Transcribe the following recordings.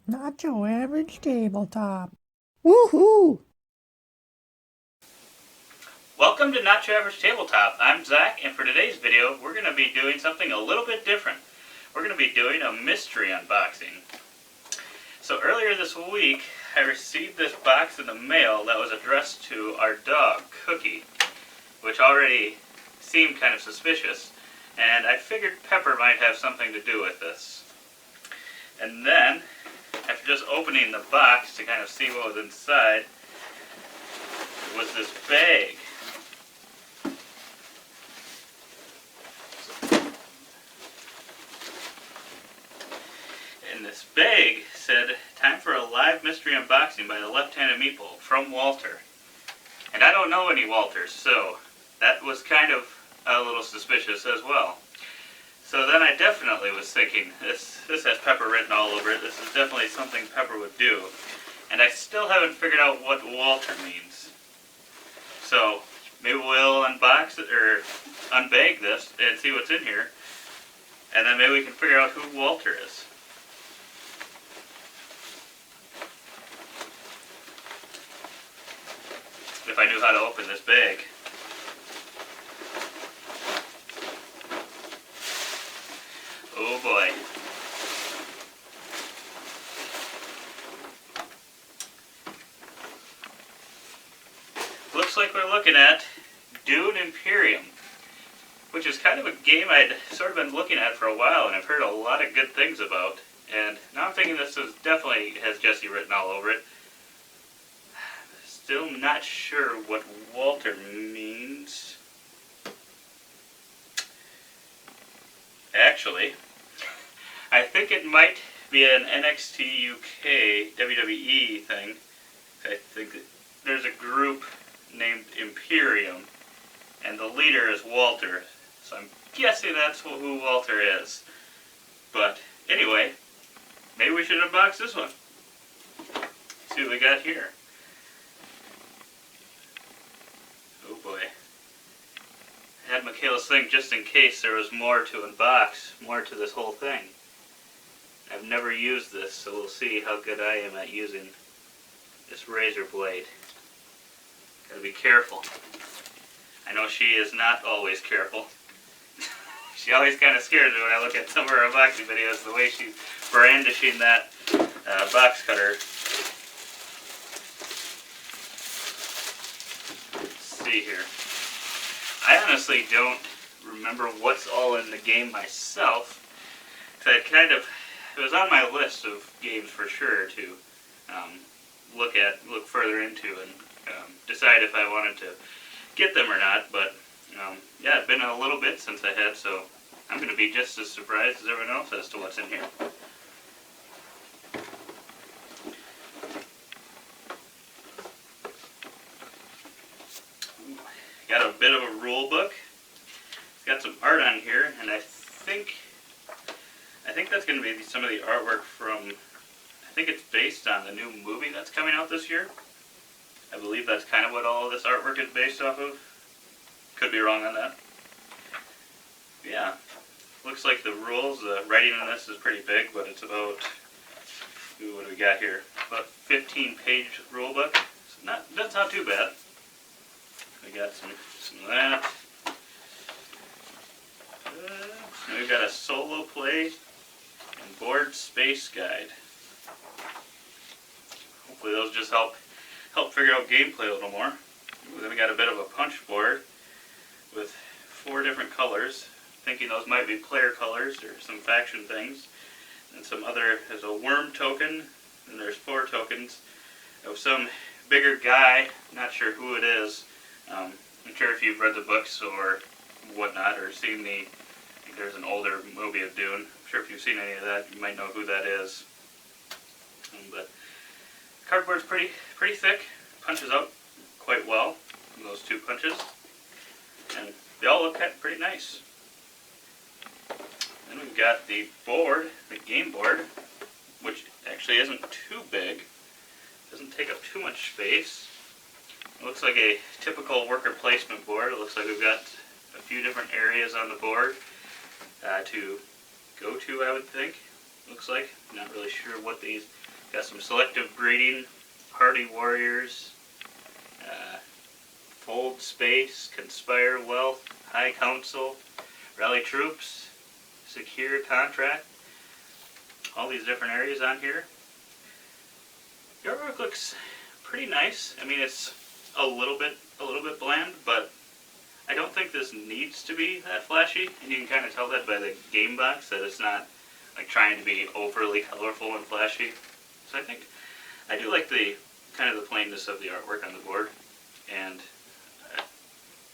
Not your average tabletop. Woohoo! Welcome to Not Your Average Tabletop. I'm Zach, and for today's video, we're going to be doing something a little bit different. We're going to be doing a mystery unboxing. So earlier this week, I received this box in the mail that was addressed to our dog, Cookie, which already seemed kind of suspicious, and I figured Pepper might have something to do with this. And then, after just opening the box to kind of see what was inside, was this bag. And this bag said, "Time for a live mystery unboxing by the Left-Handed Meatball from Walter." And I don't know any Walters, so that was kind of a little suspicious as well. So then I definitely was thinking, this has Pepper written all over it. This is definitely something Pepper would do. And I still haven't figured out what Walter means. So maybe we'll unbox it or unbag this and see what's in here. And then maybe we can figure out who Walter is. If I knew how to open this bag. Oh boy. Looks like we're looking at Dune Imperium, which is kind of a game I'd sort of been looking at for a while and I've heard a lot of good things about. And now I'm thinking this is definitely has Jesse written all over it. Still not sure what Walter means. Actually, I think it might be an NXT UK WWE thing. I think that there's a group named Imperium, and the leader is Walter. So I'm guessing that's who Walter is. But anyway, maybe we should unbox this one. See what we got here. Oh boy. I had Michaela's thing just in case there was more to unbox, more to this whole thing. I've never used this, so we'll see how good I am at using this razor blade. Gotta be careful. I know she is not always careful. She always kind of scares me when I look at some of her unboxing videos, the way she's brandishing that box cutter. See here. I honestly don't remember what's all in the game myself. Cause it was on my list of games for sure to look further into and decide if I wanted to get them or not. But yeah, it's been a little bit since I had, so I'm going to be just as surprised as everyone else as to what's in here. Got a bit of a rule book. It's got some art on here, and I think that's going to be some of the artwork from, I think it's based on the new movie that's coming out this year. I believe that's kind of what all of this artwork is based off of. Could be wrong on that. Yeah, looks like the rules, the writing on this is pretty big, but it's about, what do we got here? About 15-page rule book. So that's not too bad. We got some of that. We've got a solo play and board space guide. Hopefully those just help figure out gameplay a little more. Then we got a bit of a punch board with 4 different colors. Thinking those might be player colors or some faction things. And some other, there's a worm token, and there's 4 tokens of some bigger guy. Not sure who it is. I'm sure if you've read the books or whatnot, or seen I think there's an older movie of Dune. I'm sure if you've seen any of that, you might know who that is. But cardboard's pretty thick, punches out quite well, those 2 punches, and they all look pretty nice. Then we've got the board, the game board, which actually isn't too big, doesn't take up too much space. It looks like a typical worker placement board. It looks like we've got a few different areas on the board to go to, I would think. Looks like. I'm not really sure what these Got some selective breeding, hardy warriors, fold space, conspire wealth, high council, rally troops, secure contract. All these different areas on here. The artwork looks pretty nice. I mean, it's a little bit bland, but I don't think this needs to be that flashy. And you can kind of tell that by the game box, that it's not like trying to be overly colorful and flashy. So I think I do like the kind of the plainness of the artwork on the board. And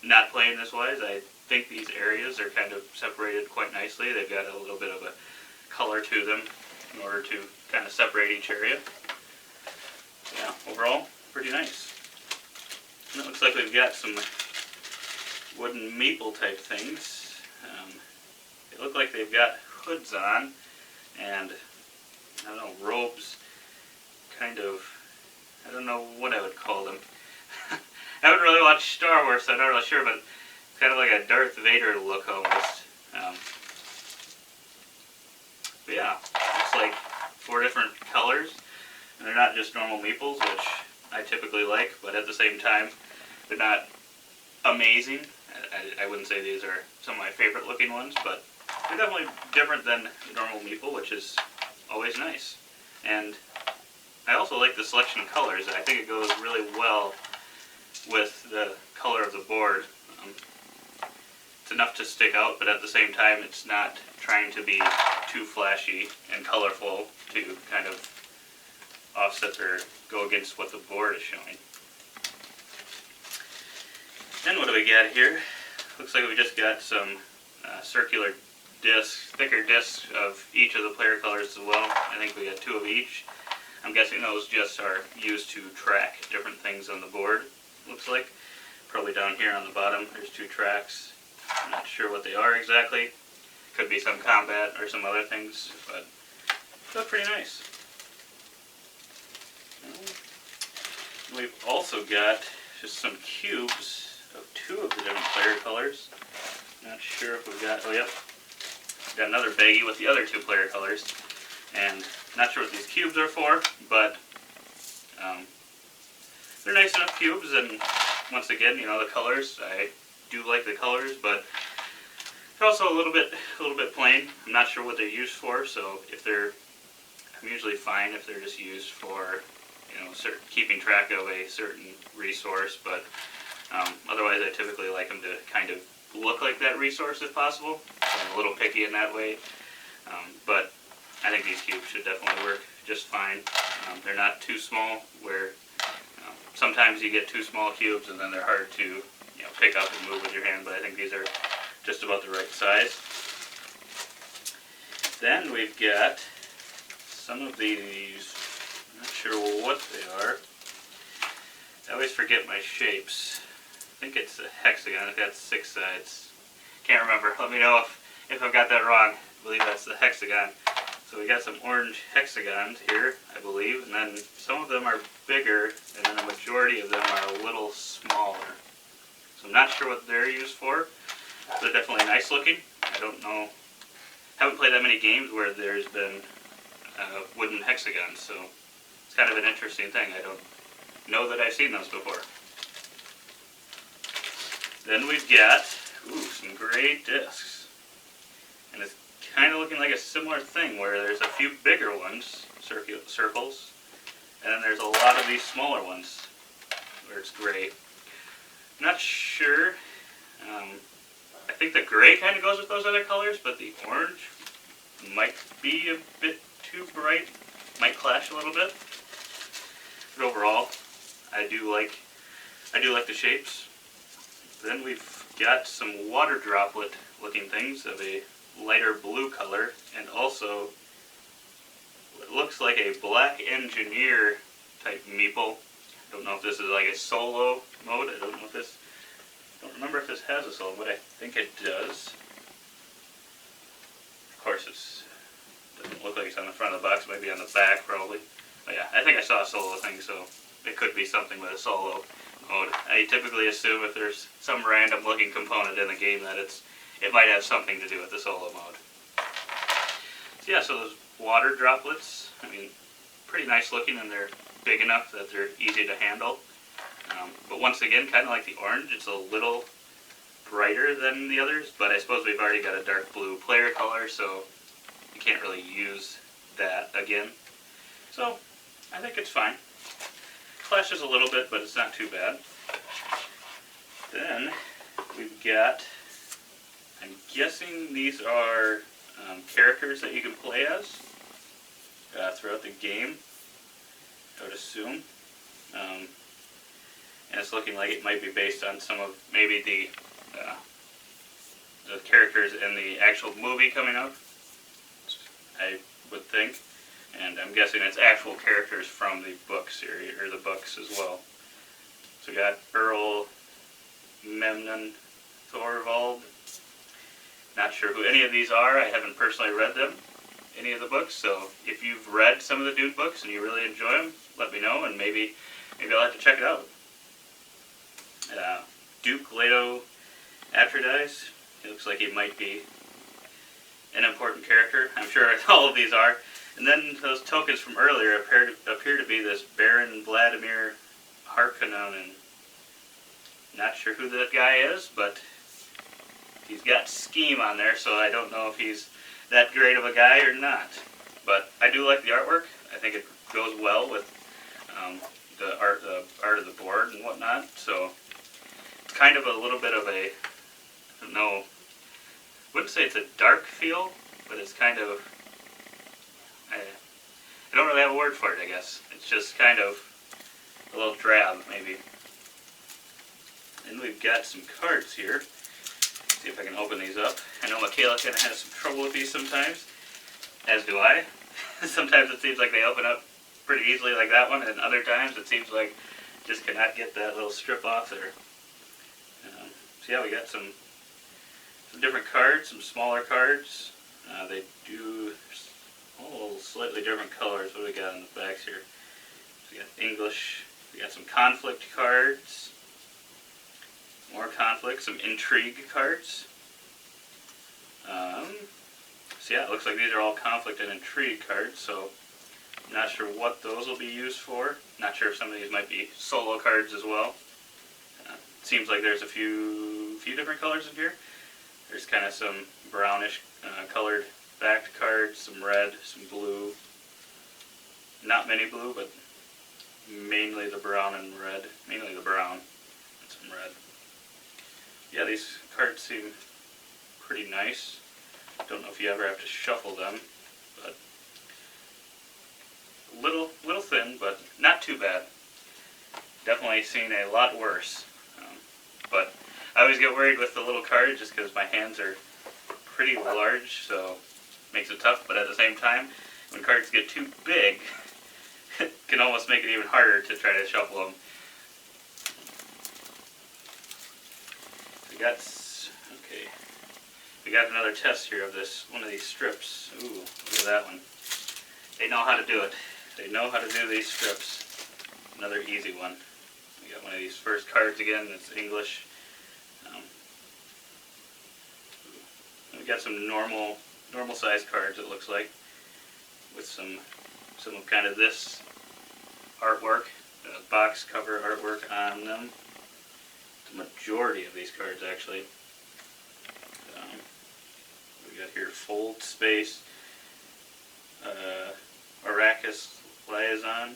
not playing this wise, I think these areas are kind of separated quite nicely. They've got a little bit of a color to them in order to kind of separate each area. Yeah, overall, pretty nice. And it looks like we've got some wooden meeple type things. They look like they've got hoods on and, I don't know, robes, kind of, I don't know what I would call them. I haven't really watched Star Wars, so I'm not really sure, but it's kind of like a Darth Vader look almost. But yeah, it's like 4 different colors, and they're not just normal meeples, which I typically like, but at the same time, they're not amazing. I wouldn't say these are some of my favorite looking ones, but they're definitely different than the normal meeple, which is always nice. And I also like the selection of colors. I think it goes really well with the color of the board. It's enough to stick out, but at the same time it's not trying to be too flashy and colorful to kind of offset or go against what the board is showing. Then what do we got here? Looks like we just got some circular discs, thicker discs of each of the player colors as well. I think we got 2 of each. I'm guessing those just are used to track different things on the board, looks like. Probably down here on the bottom there's 2 tracks. I'm not sure what they are exactly. Could be some combat or some other things, but they look pretty nice. We've also got just some cubes of 2 of the different player colors. Not sure if we've got, oh yep, got another baggie with the other 2 player colors. And not sure what these cubes are for, but they're nice enough cubes, and once again, you know, the colors, I do like the colors, but they're also a little bit plain. I'm not sure what they're used for, so if they're, I'm usually fine if they're just used for, you know, keeping track of a certain resource, but otherwise I typically like them to kind of look like that resource if possible. I'm a little picky in that way, but I think these cubes should definitely work just fine. They're not too small, where sometimes you get too small cubes and then they're hard to, you know, pick up and move with your hand, but I think these are just about the right size. Then we've got some of these, I'm not sure what they are. I always forget my shapes. I think it's a hexagon. It's got 6 sides. Can't remember. Let me know if I've got that wrong. I believe that's the hexagon. So we got some orange hexagons here, I believe, and then some of them are bigger, and then the majority of them are a little smaller. So I'm not sure what they're used for. They're definitely nice looking. I don't know, haven't played that many games where there's been wooden hexagons, so it's kind of an interesting thing. I don't know that I've seen those before. Then we've got, some gray discs. And it's kind of looking like a similar thing where there's a few bigger ones, circles, and then there's a lot of these smaller ones where it's gray. I'm not sure. I think the gray kind of goes with those other colors, but the orange might be a bit too bright, might clash a little bit. But overall, I do like the shapes. Then we've got some water droplet looking things of a lighter blue color, and also what looks like a black engineer type meeple. I don't know if this is like a solo mode. I don't remember if this has a solo mode. I think it does. Of course, it doesn't look like it's on the front of the box. It might be on the back probably. But yeah, I think I saw a solo thing, so it could be something with a solo mode. I typically assume if there's some random looking component in the game that it might have something to do with the solo mode. So yeah, so those water droplets, I mean, pretty nice looking, and they're big enough that they're easy to handle. But once again, kind of like the orange, it's a little brighter than the others, but I suppose we've already got a dark blue player color, so you can't really use that again. So I think it's fine. Clashes a little bit, but it's not too bad. Then we've got, I'm guessing these are characters that you can play as throughout the game, I would assume. And it's looking like it might be based on some of maybe the characters in the actual movie coming up, I would think. And I'm guessing it's actual characters from the book series, or the books as well. So we got Earl, Memnon, Thorvald. Not sure who any of these are. I haven't personally read them, any of the books. So if you've read some of the Dune books and you really enjoy them, let me know, and maybe I'll have to check it out. Duke Leto Atreides. He looks like he might be an important character. I'm sure all of these are. And then those tokens from earlier appear to be this Baron Vladimir Harkonnen. Not sure who that guy is, but he's got scheme on there, so I don't know if he's that great of a guy or not. But I do like the artwork. I think it goes well with the art of the board and whatnot. So it's kind of a little bit of a, I don't know, I wouldn't say it's a dark feel, but it's kind of, I don't really have a word for it, I guess. It's just kind of a little drab, maybe. And we've got some cards here. See if I can open these up. I know Michaela kind of has some trouble with these sometimes, as do I. Sometimes it seems like they open up pretty easily like that one, and other times it seems like just cannot get that little strip off there. So yeah, we got some different cards, some smaller cards. They do all slightly different colors. What do we got in the backs here? So we got English. We got some conflict cards. More conflict, some intrigue cards. So yeah, it looks like these are all conflict and intrigue cards, so I'm not sure what those will be used for. Not sure if some of these might be solo cards as well. Seems like there's a few different colors in here. There's kind of some brownish colored backed cards, some red, some blue. Not many blue, but mainly the brown and red. Mainly the brown and some red. Yeah, these cards seem pretty nice. Don't know if you ever have to shuffle them, but a little thin, but not too bad. Definitely seen a lot worse. But I always get worried with the little cards just because my hands are pretty large, so it makes it tough. But at the same time, when cards get too big, it can almost make it even harder to try to shuffle them. We got another test here of this, one of these strips. Ooh, look at that one. They know how to do it. They know how to do these strips. Another easy one. We got one of these first cards again, that's English. We got some normal size cards, it looks like, with some of kind of this artwork, box cover artwork on them. The majority of these cards, actually. We got here Fold Space, Arrakis Liaison,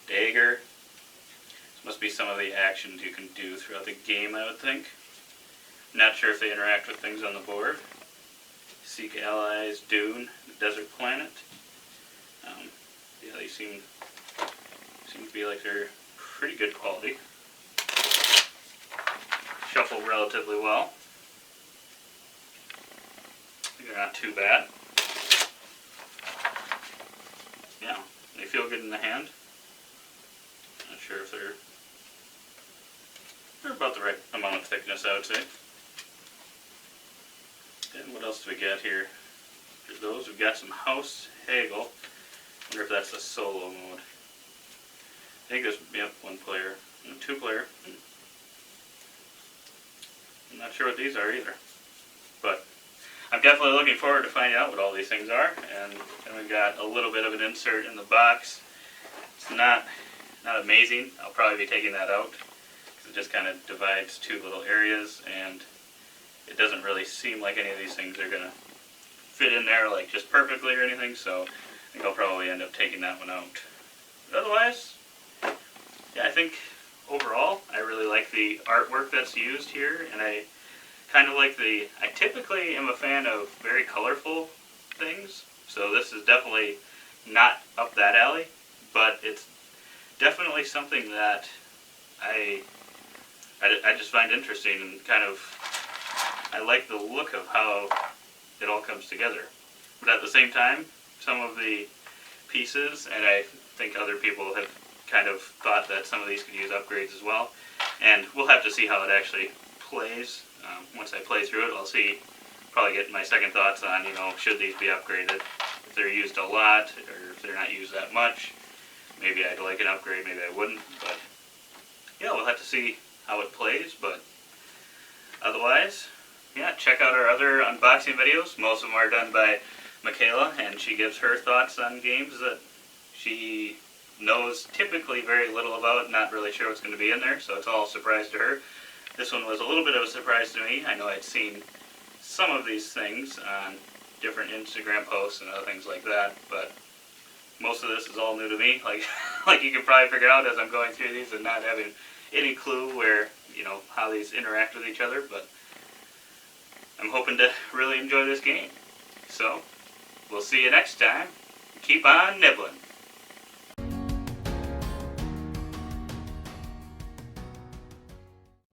Dagger. This must be some of the actions you can do throughout the game, I would think. Not sure if they interact with things on the board. Seek Allies, Dune, the Desert Planet. Yeah, they seem to be like they're pretty good quality. Shuffle relatively well. They're not too bad. Yeah, they feel good in the hand. Not sure if they're about the right amount of thickness, I would say. And what else do we got here? For those, we've got some House Hagel. Wonder if that's the solo mode. I think there's, yep, one player. Two player. I'm not sure what these are either. But I'm definitely looking forward to finding out what all these things are. And then we've got a little bit of an insert in the box. It's not amazing. I'll probably be taking that out because it just kind of divides two little areas, and it doesn't really seem like any of these things are going to fit in there like just perfectly or anything, so I think I'll probably end up taking that one out. But otherwise, yeah, I think overall I really like the artwork that's used here, and I kind of like I typically am a fan of very colorful things, so this is definitely not up that alley, but it's definitely something that I just find interesting, and kind of I like the look of how it all comes together. But at the same time, some of the pieces, and I think other people have kind of thought that some of these could use upgrades as well, and we'll have to see how it actually plays. Once I play through it, I'll see, probably get my second thoughts on, should these be upgraded. If they're used a lot, or if they're not used that much, maybe I'd like an upgrade, maybe I wouldn't, but yeah, we'll have to see how it plays. But otherwise, yeah, check out our other unboxing videos. Most of them are done by Michaela, and she gives her thoughts on games that she knows typically very little about, not really sure what's going to be in there, so it's all a surprise to her. This one was a little bit of a surprise to me. I know I'd seen some of these things on different Instagram posts and other things like that, but most of this is all new to me. Like you can probably figure out as I'm going through these and not having any clue where, how these interact with each other, but I'm hoping to really enjoy this game. So, we'll see you next time. Keep on nibbling.